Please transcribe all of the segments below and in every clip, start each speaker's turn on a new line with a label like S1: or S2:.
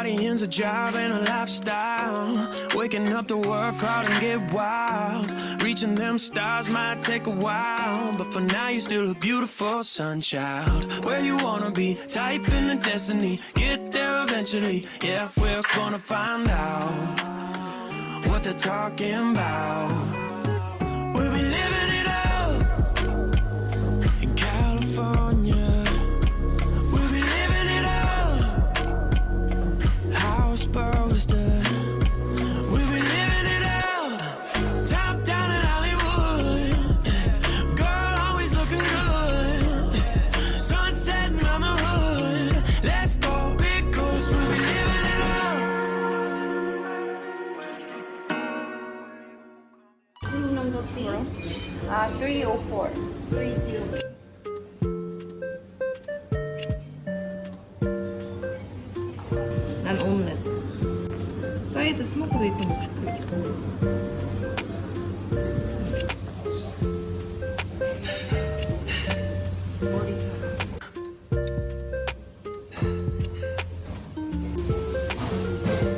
S1: Partying's a job and a lifestyle. Waking up to work hard and get wild. Reaching them stars might take a while, but for now you're still a beautiful sun child. Where you wanna be, type in the destiny. Get there eventually, yeah, we're gonna find out what they're talking about. We'll be living it up in California. We'll be living it up, houseboat. We'll be living it up, top down in Hollywood. Girl, always looking good. Sun setting on the hood. Let's go because we'll be living it up.
S2: Room number please.
S3: 304.
S2: 30.
S3: 난 오믈렛. 사이드 스모크 베이컨 도 시켜줘.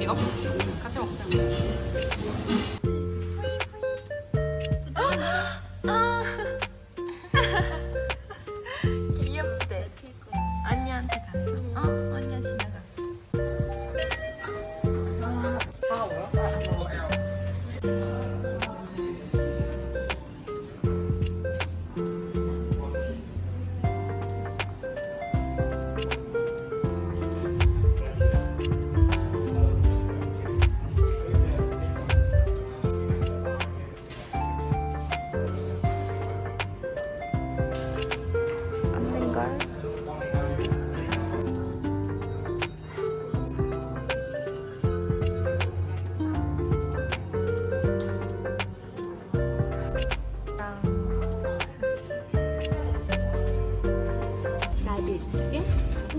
S3: 이거 같이 먹자. 귀엽대. 언니한테 갔어. 언니야 집에 갔어. 사과 뭐야?
S2: Sky Beach ticket.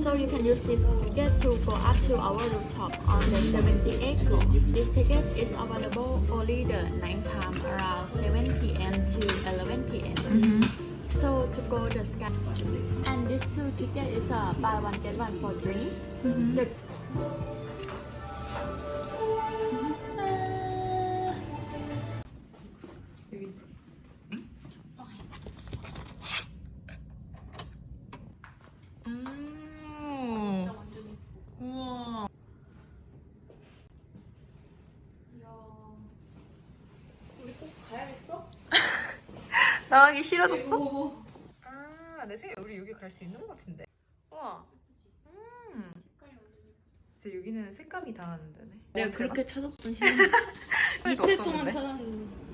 S2: So you can use this ticket to go up to our rooftop on the 78th floor. This ticket is available only the night time around 7 p.m. to 11 p.m. So to go the sky, and this two ticket is buy one get one for drink. The
S3: 우와.
S2: 우리 꼭 가야겠어?
S3: 나가기 싫어졌어? 아, 내 생각에 우리 여기 갈 수 있는 것 같은데. 우와. 진짜 여기는 색감이 다 나는 데네.
S2: 내가 그렇게 찾았던 시간
S3: 이틀
S2: 동안 찾았는데.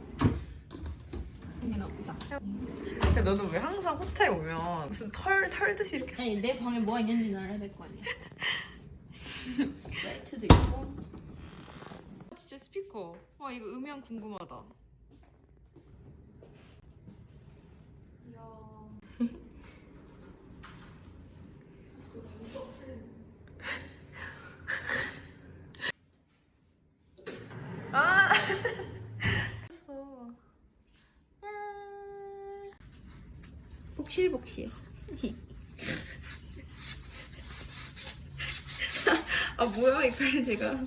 S2: 이게 나쁘다.
S3: 근데 너는 왜 항상 호텔 오면 무슨 털듯이 이렇게.
S2: 아니 내 방에 뭐가 있는지는 알아야 될 거 아니야. 스프레이트도 있고.
S3: 진짜 스피커. 와, 이거 음향 궁금하다. 아!
S2: 복실복실.
S3: 아, 뭐야, 이걸 제가.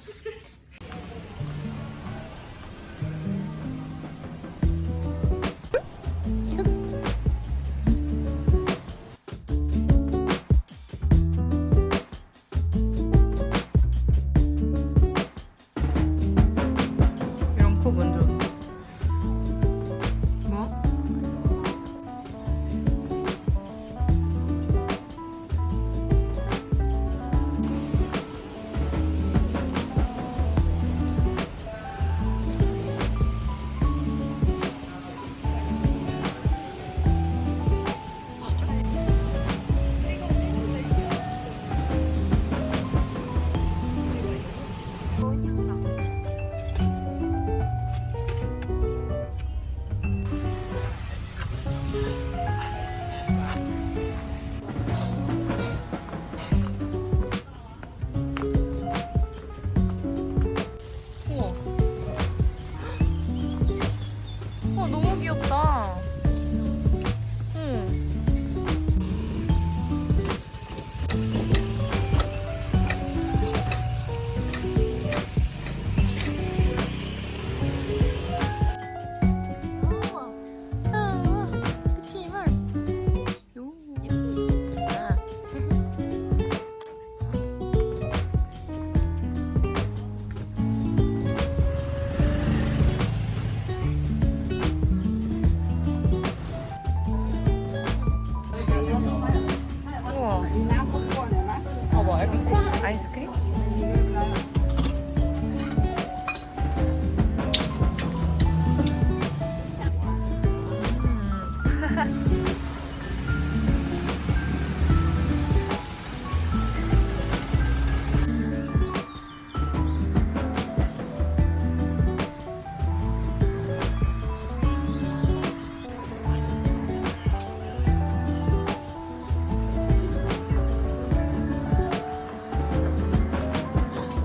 S3: 이런 코 먼저. 뭐?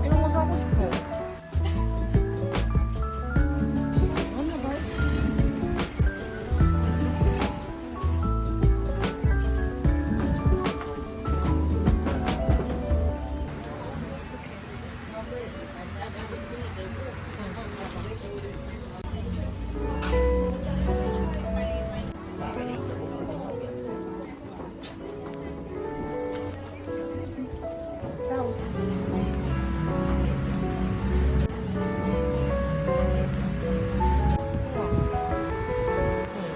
S3: 이런 거 사고 싶어.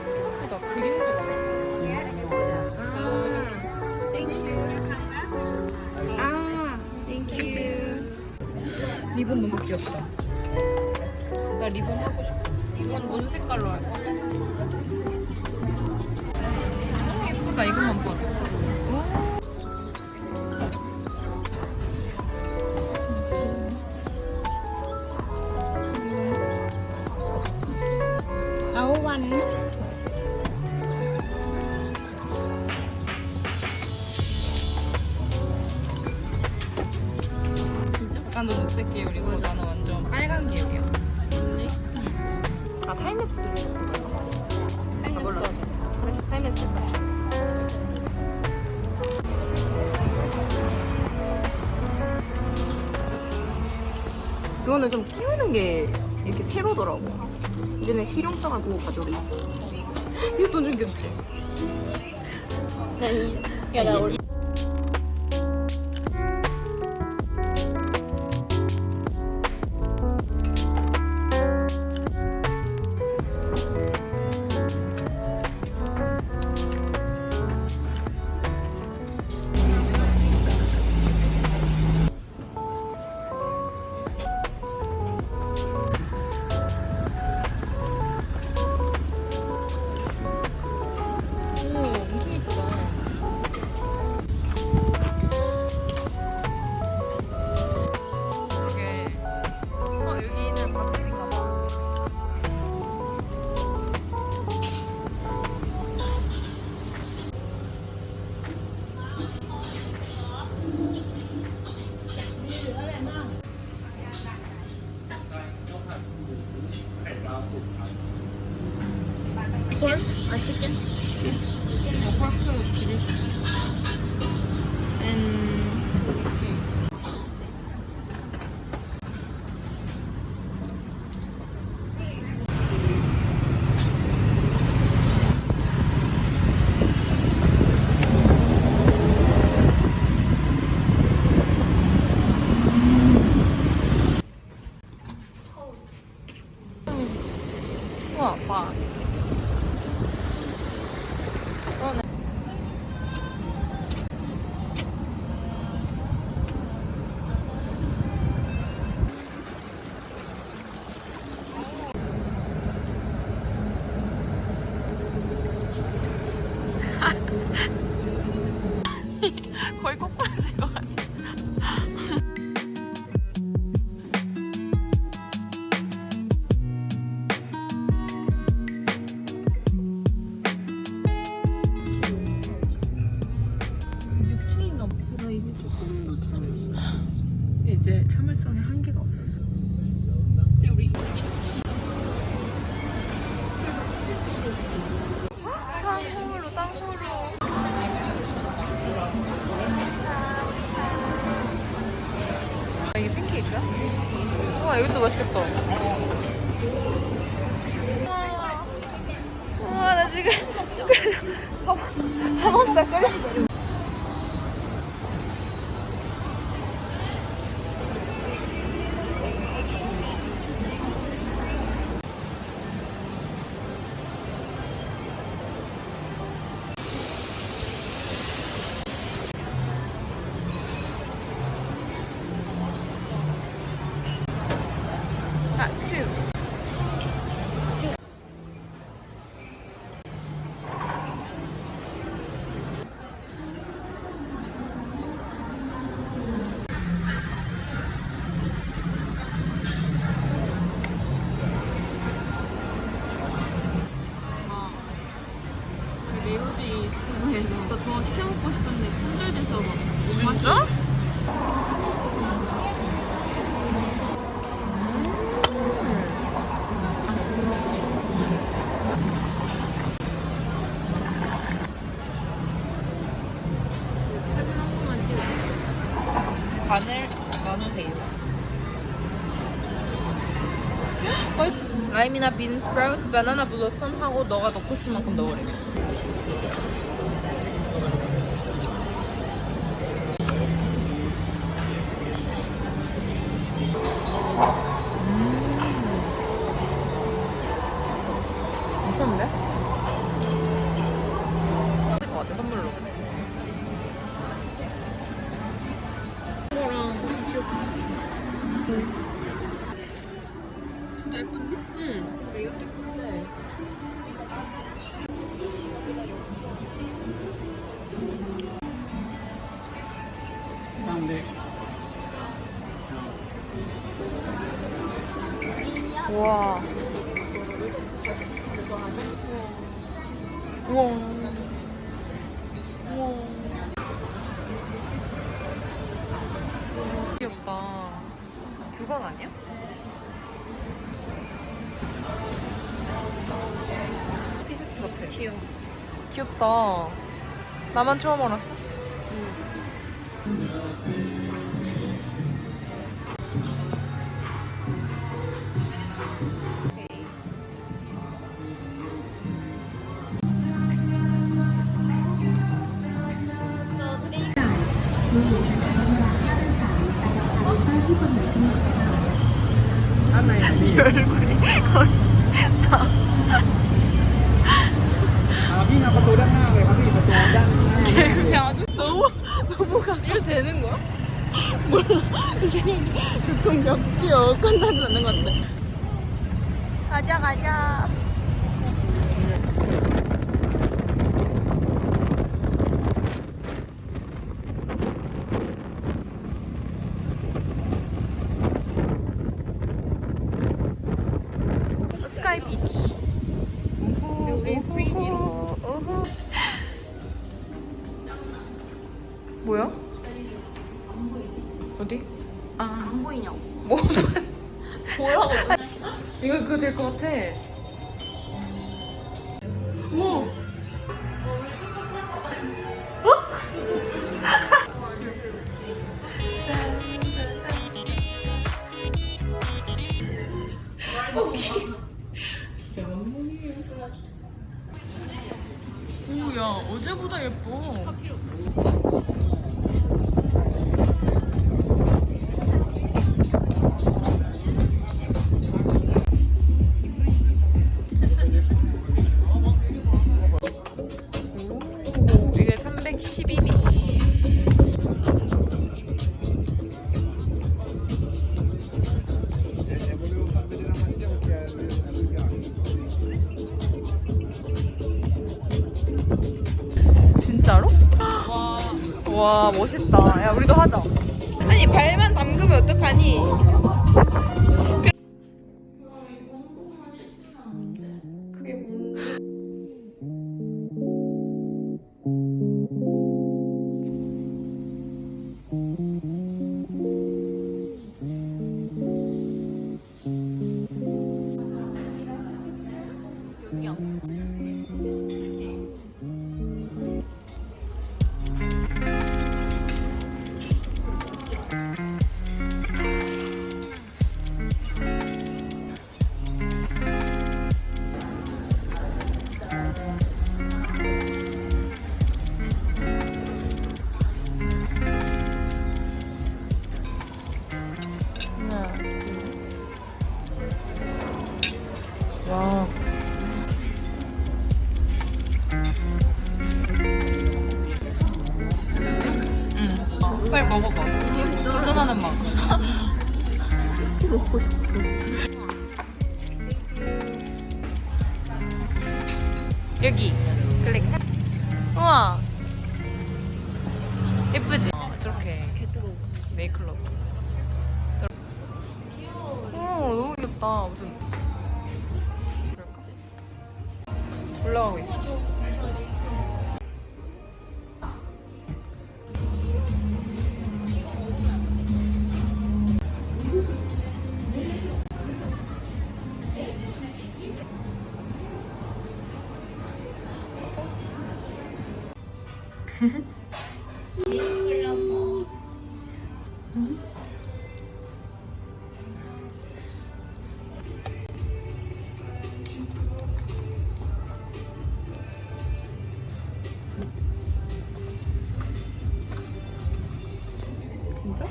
S3: 생각보다 그림도 리본 너무 귀엽다. 나 리본 하고 싶어. 리본 뭔 색깔로 할까? 오, 예쁘다. 이것만 봐도.
S2: 아오완.
S3: 약간 너 녹색 계열이고 나는 완전 빨간 계열이야. 아 타임랩스를 타임랩스 하자. 그래 타임랩스. 그거는 좀 끼우는 게 이렇게 새로더라고. 이제는 실용성을 보고 가져오겠어. 이것도 좀 귀엽지?
S2: 야, 나 우리
S3: 오, 엄청 예쁘다. 그러게. 여기는 밥집인가 봐.
S2: 아 치킨.
S3: 포크 기리스. cheese. 우와, 봐. 거의 꼬꾸라질 것 같아. 육층인가 봐. 내가 이제 조금 더 참았어. 이제 참을성에 한계가 왔어. 우리 땅후루 땅후루. 이게 팬케이크야? 우와 이것도 맛있겠다. 우와 나 지금 밥 먹자 끓여. 아, 2. 메로디 유튜브에서 더 시켜 먹고 싶은데 품절돼서 막 못 마시겠어. 사진 한 번만 찍어.
S4: 간을 나누세요. 라임이나 빈 스프라우트, 바나나 블러썸 하고 너가 넣고 싶은 만큼 넣으래. 괜찮은데? 맞을 것 같아, 선물로.
S3: 진짜 예쁜데?
S4: 응. 근데 이것도 예쁜데. 와. 우와. 우와. 귀엽다. 주건 아니야? 티셔츠 같아. 귀여워. 귀엽다. 나만 처음 알았어? 이 얼굴이 거의
S5: พี่มาประตูด้านหน้าเลยครับพี่ประตูด้านหน้า
S3: 그냥 너무 가까이 되는 거야? 몰라. 생각이 교통벽 끝나지 않는 것 같아.
S4: 가자. 스카이 비치. 우리 프리지로. 뭐야? 어디? 아, 안 보이냐고. 뭐? 뭐라고? 이거 그거 될 것 같아. 오! 오야 어제보다 예뻐. 이게 312mm. 진짜로? 와 멋있다. 야 우리도 하자. 아니 발만 담그면 어떡하니? 그게 뭔데? 와. 응. 빨리 먹어봐. 도전하는 맛.
S3: 같이 먹고 싶어. 여기 클릭. 우와 예쁘지? 저렇게 네이클럽. 오 너무 귀엽다. 무슨 그럴까? 올라가고 있어. 진짜?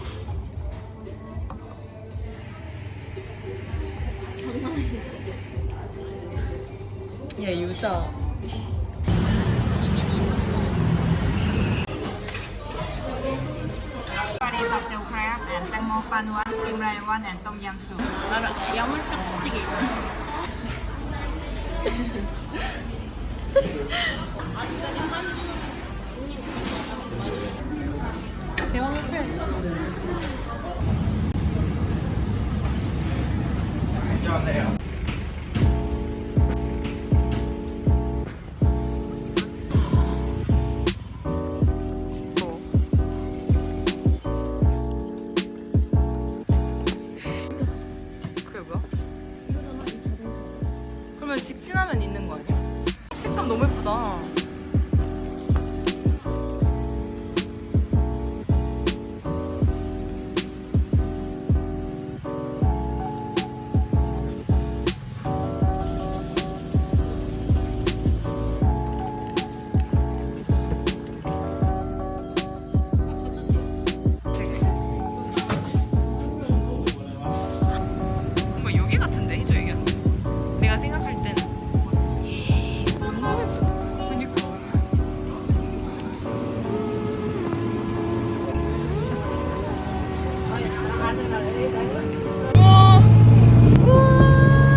S3: 야 유자.
S6: Curry pastel crab and tangmo panwan steamed raiwan and tom yum soup.
S2: 야물짝지게
S3: 대왕을 표현했어. 그게 뭐야? 그러면 직진하면 있는 거 아니야? 색감 너무 예쁘다. 뭔가 여기 같은데 저기가? 내가 생각할 때는 너무 예쁘다. 그니까. 우와. 우와. 우와.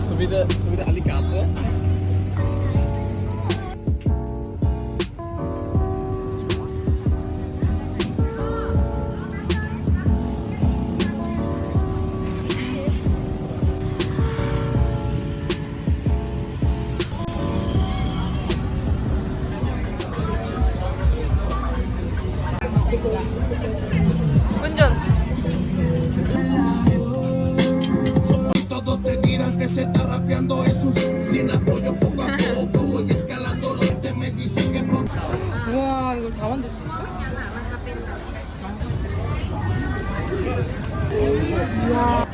S5: Subida Alicante.
S3: 운전.
S7: Todos te dirán que se está rapeando eso. Sin apoyo poco a poco voy escalando. Los te me dicen que por
S3: 우와 이걸 다 만들 수 있어? 우와.